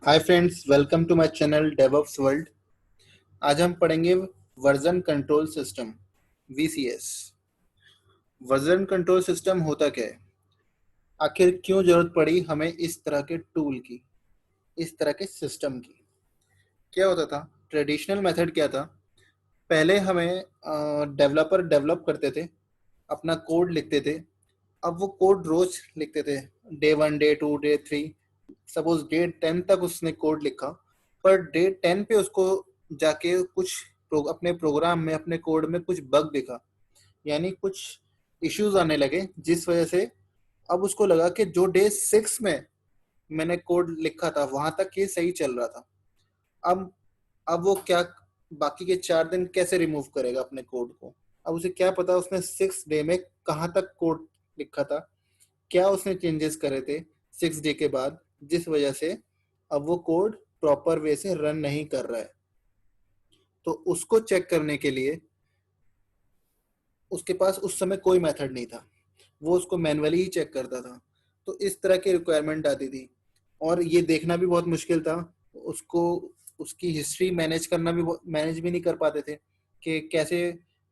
Hi friends, welcome to my channel DevOps world. आज हम पढ़ेंगे version control system (VCS). Version control system होता क्या है? आखिर क्यों जरूरत पड़ी हमें इस तरह के टूल की, इस तरह के सिस्टम की? क्या होता था? ट्रेडिशनल मेथड क्या था? पहले हमें डेवलपर डेवलप करते थे, अपना कोड लिखते थे। अब वो कोड रोज लिखते थे, day 1, day 2, day 3। Suppose day 10 तक उसने कोड लिखा, पर डे 10 पे उसको जाके कुछ अपने प्रोग्राम में, अपने कोड में कुछ बग दिखा, यानी कुछ इश्यूज आने लगे, जिस वजह से अब उसको लगा कि जो डे 6 में मैंने कोड लिखा था वहां तक ये सही चल रहा था। अब अब वो क्या, बाकी के 4 दिन कैसे रिमूव करेगा अपने कोड को? अब उसे क्या पता उसने 6 डे में कहाँ तक कोड लिखा था, क्या उसने चेंजेस करे थे 6 डे के बाद, जिस वजह से अब वो कोड प्रॉपर वे से रन नहीं कर रहा है। तो उसको चेक करने के लिए उसके पास उस समय कोई मेथड नहीं था, वो उसको मैन्युअली ही चेक करता था। तो इस तरह की रिक्वायरमेंट आती थी, और ये देखना भी बहुत मुश्किल था उसको। उसकी हिस्ट्री मैनेज भी नहीं कर पाते थे कि कैसे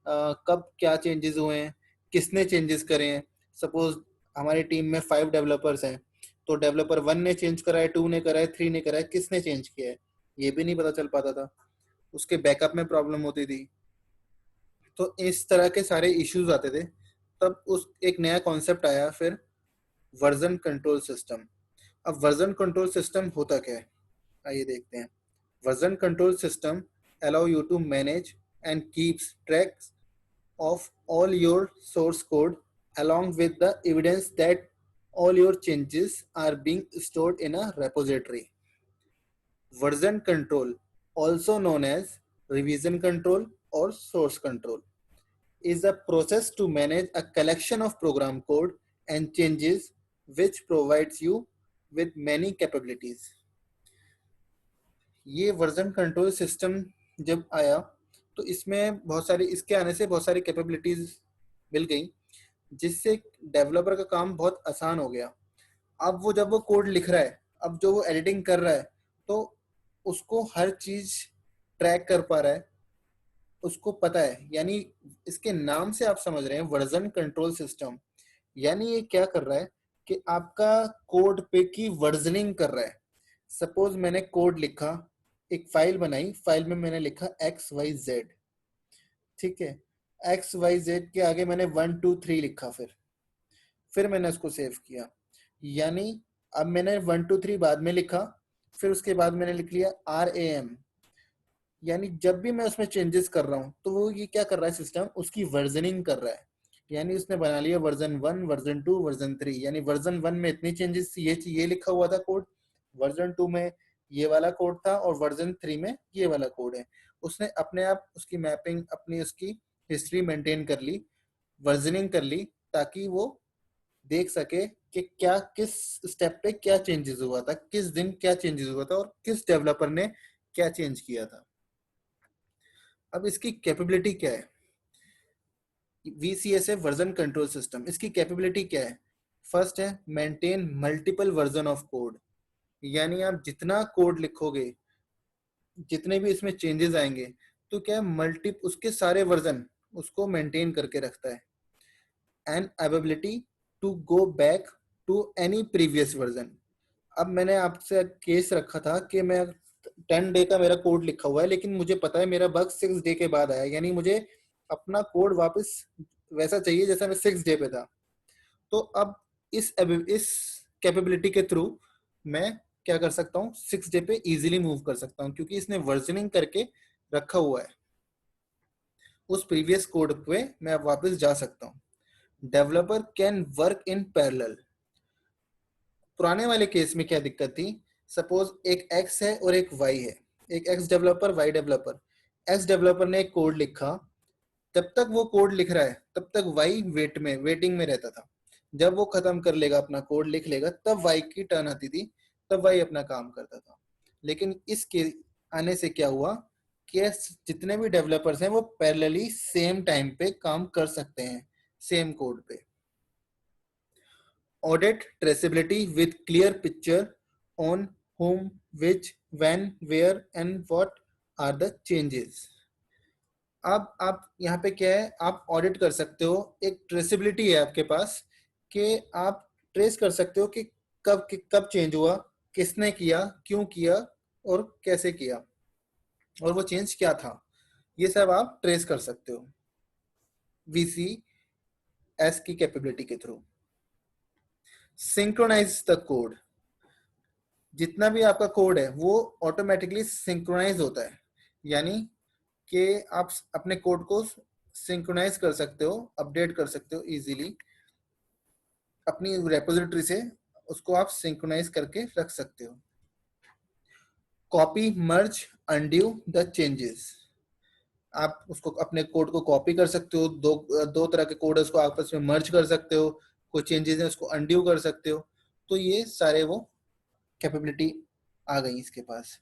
कब क्या चेंजेस हुए हैं, किसने चेंजेस करे हैं। सपोज हमारी टीम में 5 डेवलपर्स हैं, तो डेवलपर 1 ने चेंज करा है, 2 ने करा है, 3 ने करा है, किसने चेंज किया है ये भी नहीं पता चल पाता था। उसके बैकअप में प्रॉब्लम होती थी। तो इस तरह के सारे इश्यूज आते थे। तब उस एक नया कॉन्सेप्ट आया फिर, वर्जन कंट्रोल सिस्टम। अब वर्जन कंट्रोल सिस्टम होता क्या है, आइए देखते हैं। Version control system allow you to manage and keeps track of all your source code, along with the evidence that all your changes are being stored in a repository. Version control, also known as revision control or source control, is a process to manage a collection of program code and changes, which provides you with many capabilities. ये version control system जब आया, तो इसमें बहुत सारी, इसके आने से बहुत सारी कैपेबिलिटीज मिल गई, जिससे डेवलपर का काम बहुत आसान हो गया। अब वो जब वो कोड लिख रहा है, अब जो वो एडिटिंग कर रहा है, तो उसको हर चीज ट्रैक कर पा रहा है, उसको पता है। यानी इसके नाम से आप समझ रहे हैं वर्जन कंट्रोल सिस्टम, यानी ये क्या कर रहा है कि आपका कोड पे की वर्जनिंग कर रहा है। सपोज मैंने कोड लिखा, एक फाइल बनाई, फाइल में मैंने लिखा XYZ, ठीक है। XYZ के आगे मैंने 1 2 3 लिखा, फिर मैंने उसको सेव किया। यानी अब मैंने 1 2 3 बाद में लिखा, फिर उसके बाद मैंने लिख लिया RAM। यानी जब भी मैं उसमें चेंजेस कर रहा हूँ, तो वो ये क्या कर रहा है, सिस्टम उसकी वर्जनिंग कर रहा है। यानी उसने बना लिया वर्जन 1, वर्जन 2, वर्जन 3। यानी वर्जन 1 में इतनी चेंजेस, ये लिखा हुआ था कोड, वर्जन 2 में ये वाला कोड था, और वर्जन 3 में ये वाला कोड है। उसने अपने आप उसकी मैपिंग, अपनी उसकी हिस्ट्री मेंटेन कर ली, वर्जनिंग कर ली, ताकि वो देख सके कि क्या, किस स्टेप पे क्या चेंजेस हुआ था, किस दिन क्या चेंजेस हुआ था, और किस डेवलपर ने क्या चेंज किया था। अब इसकी कैपेबिलिटी क्या है? VCS है वर्जन कंट्रोल सिस्टम। इसकी कैपेबिलिटी क्या है? फर्स्ट है maintain multiple version of code. यानी आप जितना कोड लिखोगे, जितने भी इसमें चेंजेस आएंगे, तो क्या मल्टी उसके सारे वर्जन उसको मेंटेन करके रखता है। And ability to go back to any previous version. अब मैंने आपसे केस रखा था कि मैं 10 डे का मेरा कोड लिखा हुआ है, लेकिन मुझे पता है मेरा बग 6 डे के बाद आया, यानी मुझे अपना कोड वापस वैसा चाहिए जैसा मैं 6 डे पे था। तो अब इस कैपेबिलिटी के थ्रू मैं क्या कर सकता हूँ, 6 डे पे इजीली मूव कर सकता हूँ, क्योंकि इसने वर्जनिंग करके रखा हुआ है। उस प्रीवियस कोड पे मैं वापस जा सकता हूँ। Developer can work in parallel. पुराने वाले केस में क्या दिक्कत थी? सपोज एक एक्स है और एक वाई है, एक X developer, Y developer. X developer ने एक कोड लिखा, जब तक वो कोड लिख रहा है तब तक वाई वेटिंग में रहता था। जब वो खत्म कर लेगा, अपना कोड लिख लेगा, तब वाई की टर्न आती थी, तब वाई अपना काम करता था। लेकिन इसके आने से क्या हुआ कि जितने भी डेवलपर्स हैं वो पैरेलली सेम टाइम पे काम कर सकते हैं, सेम कोड पे। Audit traceability with clear picture on whom, which, when, where and what are the changes. अब आप यहाँ पे क्या है, आप ऑडिट कर सकते हो, एक ट्रेसेबिलिटी है आपके पास कि आप ट्रेस कर सकते हो कि कब चेंज हुआ, किसने किया, क्यों किया और कैसे किया, और वो चेंज क्या था, ये सब आप ट्रेस कर सकते हो VCS की कैपेबिलिटी के थ्रू। सिंक्रोनाइज द कोड, जितना भी आपका कोड है वो ऑटोमेटिकली सिंक्रोनाइज होता है, यानी कि आप अपने कोड को सिंक्रोनाइज कर सकते हो, अपडेट कर सकते हो इजीली अपनी रेपोजिटरी से, उसको आप सिंक्रोनाइज करके रख सकते हो। Copy, merge, undue the changes, आप उसको अपने कोड को कॉपी कर सकते हो, दो तरह के कोड है उसको आपस में मर्ज कर सकते हो, कोई चेंजेस है उसको अनड्यू कर सकते हो। तो ये सारे वो कैपेबिलिटी आ गई इसके पास।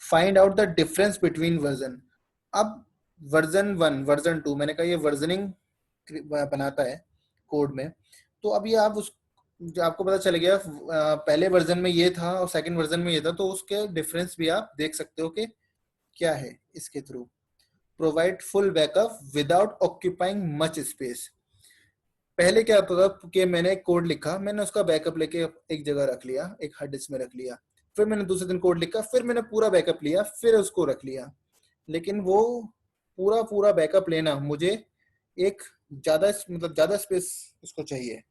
Find out the difference between version, अब वर्जन 1 वर्जन 2, मैंने कहा ये वर्जनिंग बनाता है कोड में, तो अभी आप उस जो आपको पता चल गया पहले वर्जन में ये था और सेकंड वर्जन में ये था, तो उसके डिफरेंस भी आप देख सकते हो कि क्या है इसके through. Provide full backup without occupying much space, पहले क्या होता था कि मैंने कोड लिखा, मैंने उसका बैकअप लेके एक जगह रख लिया, एक हार्ड डिस्क में रख लिया, फिर मैंने दूसरे दिन कोड लिखा, फिर मैंने पूरा बैकअप लिया, फिर उसको रख लिया। लेकिन वो पूरा पूरा बैकअप लेना मुझे एक ज्यादा स्पेस उसको चाहिए।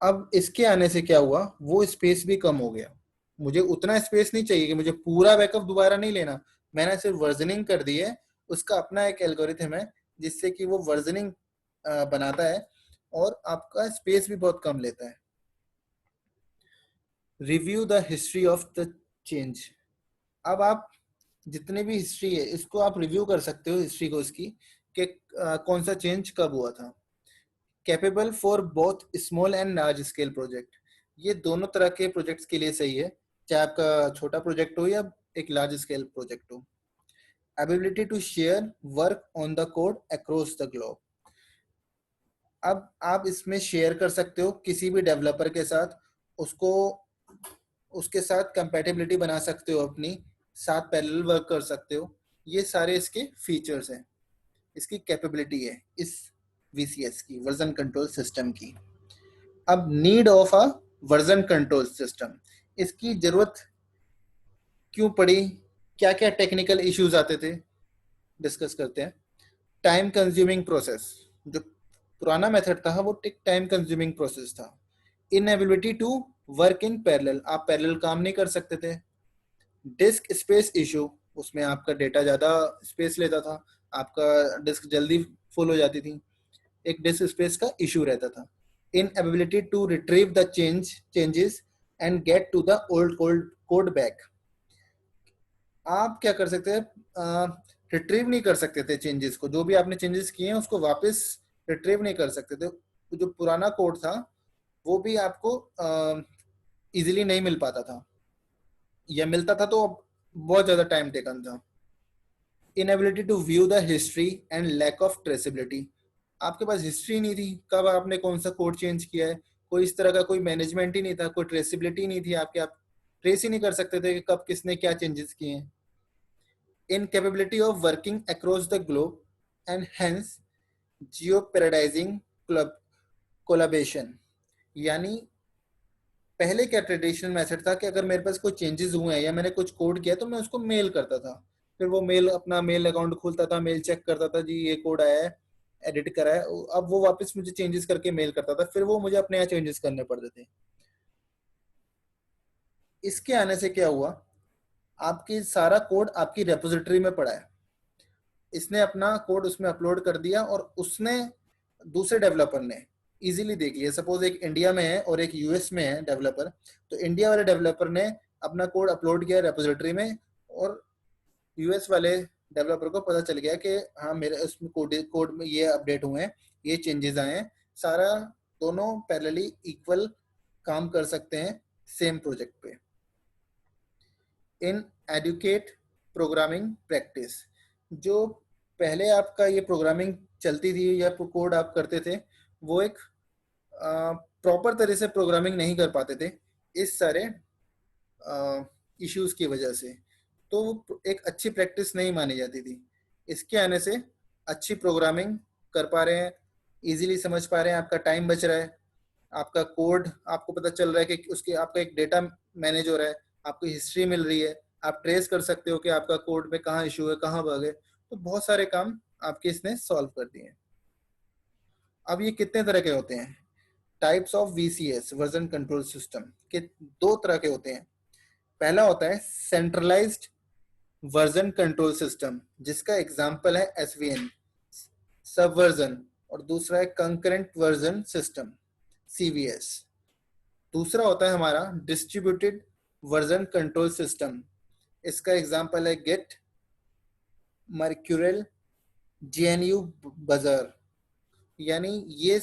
अब इसके आने से क्या हुआ, वो स्पेस भी कम हो गया, मुझे उतना स्पेस नहीं चाहिए कि मुझे पूरा बैकअप दोबारा नहीं लेना। मैंने सिर्फ वर्जनिंग कर दी है, उसका अपना एक एल्गोरिथम है जिससे कि वो वर्जनिंग बनाता है और आपका स्पेस भी बहुत कम लेता है। Review the history of the change, अब आप जितने भी हिस्ट्री है इसको आप रिव्यू कर सकते हो, हिस्ट्री को इसकी कि कौन सा चेंज कब हुआ था। Capable for both small and large scale project, ये दोनों तरह के प्रोजेक्ट्स के लिए सही है, चाहे आपका छोटा प्रोजेक्ट हो या एक लार्ज स्केल प्रोजेक्ट हो। Ability to share work on the code across the globe, अब आप इसमें शेयर कर सकते हो किसी भी डेवलपर के साथ, उसको उसके साथ कंपैटिबिलिटी बना सकते हो, अपनी साथ पैरेलल वर्क कर सकते हो। ये सारे इसके फीचर्स हैं, इसकी कैपेबिलिटी है इस VCS की, वर्जन कंट्रोल सिस्टम की। अब need of a version control system, इसकी जरूरत क्यों पड़ी, क्या क्या टेक्निकल इश्यूज आते थे, डिस्कस करते हैं। टाइम कंज्यूमिंग प्रोसेस, जो पुराना मेथड था वो टाइम कंज्यूमिंग प्रोसेस था। Inability to work in parallel, आप पैरेलल काम नहीं कर सकते थे। डिस्क स्पेस इशू, उसमें आपका डेटा ज़्यादा स्पेस लेता था, आपका डिस्क जल्दी फुल हो जाती थी, एक डिस्क स्पेस का इशू रहता था। Inability to retrieve the changes and get to the old code back, आप क्या कर सकते हैं, रिट्रीव नहीं कर सकते थे चेंजेस को, जो भी आपने चेंजेस किए हैं उसको वापस रिट्रीव नहीं कर सकते थे। जो पुराना कोड था वो भी आपको इजीली नहीं मिल पाता था, या मिलता था तो बहुत ज्यादा टाइम टेकन था। Inability to view the history and lack of traceability, आपके पास हिस्ट्री नहीं थी, कब आपने कौन सा कोड चेंज किया है, कोई इस तरह का कोई मैनेजमेंट ही नहीं था, कोई ट्रेसेबिलिटी नहीं थी आपके, आप ट्रेस ही नहीं कर सकते थे कि कब किसने क्या चेंजेस किए हैं। Incapability of working across the globe and hence geoparadizing collaboration, यानी पहले क्या ट्रेडिशनल मेथड था कि अगर मेरे पास कोई चेंजेस हुए हैं या मैंने कुछ कोड किया तो मैं उसको मेल करता था, फिर वो मेल अपना मेल अकाउंट खोलता था, मेल चेक करता था, जी ये कोड आया है, एडिट करा है, अब वो वापस मुझे चेंजेस करके मेल करता था, फिर वो मुझे अपने यहाँ चेंजेस करने पड़ते थे। इसके आने से क्या हुआ, आपकी सारा कोड आपकी रेपोजिटरी में पड़ा है, इसने अपना कोड उसमें अपलोड कर दिया और उसने दूसरे डेवलपर ने इजीली देख लिया। सपोज एक इंडिया में है और एक यूएस में है डेवलपर, तो इंडिया वाले डेवलपर ने अपना कोड अपलोड किया रेपोजिटरी में और यूएस वाले डेवलपर को पता चल गया कि हाँ मेरे उसमें कोड में ये अपडेट हुए हैं, ये चेंजेस आए हैं, सारा दोनों पैरेलली इक्वल काम कर सकते हैं सेम प्रोजेक्ट पे। इन एडुकेट प्रोग्रामिंग प्रैक्टिस, जो पहले आपका ये प्रोग्रामिंग चलती थी या कोड आप करते थे, वो एक प्रॉपर तरह से प्रोग्रामिंग नहीं कर पाते थे, इस सारे इश्यूज की वजह से, तो वो एक अच्छी प्रैक्टिस नहीं मानी जाती थी। इसके आने से अच्छी प्रोग्रामिंग कर पा रहे हैं, इजीली समझ पा रहे हैं, आपका टाइम बच रहा है, आपका कोड आपको पता चल रहा है कि उसके आपका एक डेटा मैनेज हो रहा है, आपको हिस्ट्री मिल रही है, आप ट्रेस कर सकते हो कि आपका कोड में कहाँ इशू है, कहाँ बग है। तो बहुत सारे काम आपके इसने सॉल्व कर दिए हैं। अब ये कितने तरह के होते हैं? Types of VCS version control system के दो तरह के होते हैं। पहला होता है सेंट्रलाइज्ड वर्जन कंट्रोल सिस्टम, जिसका एग्जांपल है एसवीएन सबवर्जन, और दूसरा है कंकरेंट वर्जन सिस्टम सीवीएस। दूसरा होता है हमारा डिस्ट्रीब्यूटेड वर्जन कंट्रोल सिस्टम, इसका एग्जांपल है गिट, मर्क्यूरल, जेएनयू बजर। यानी ये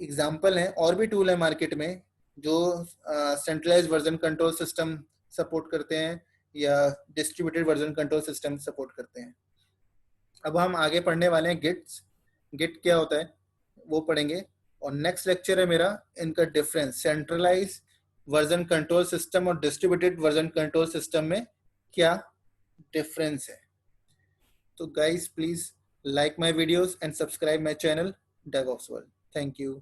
एग्जाम्पल हैं, और भी टूल है मार्केट में जो centralise version control system support करते हैं या distributed version control system support करते हैं। अब हम आगे पढ़ने वाले हैं गिट्स, गिट क्या होता है वो पढ़ेंगे, और नेक्स्ट लेक्चर है मेरा इनका difference, centralise version control system और डिस्ट्रीब्यूटेड वर्जन कंट्रोल सिस्टम में क्या डिफरेंस है। तो guys please like my videos and subscribe my channel DevOps World. Thank you.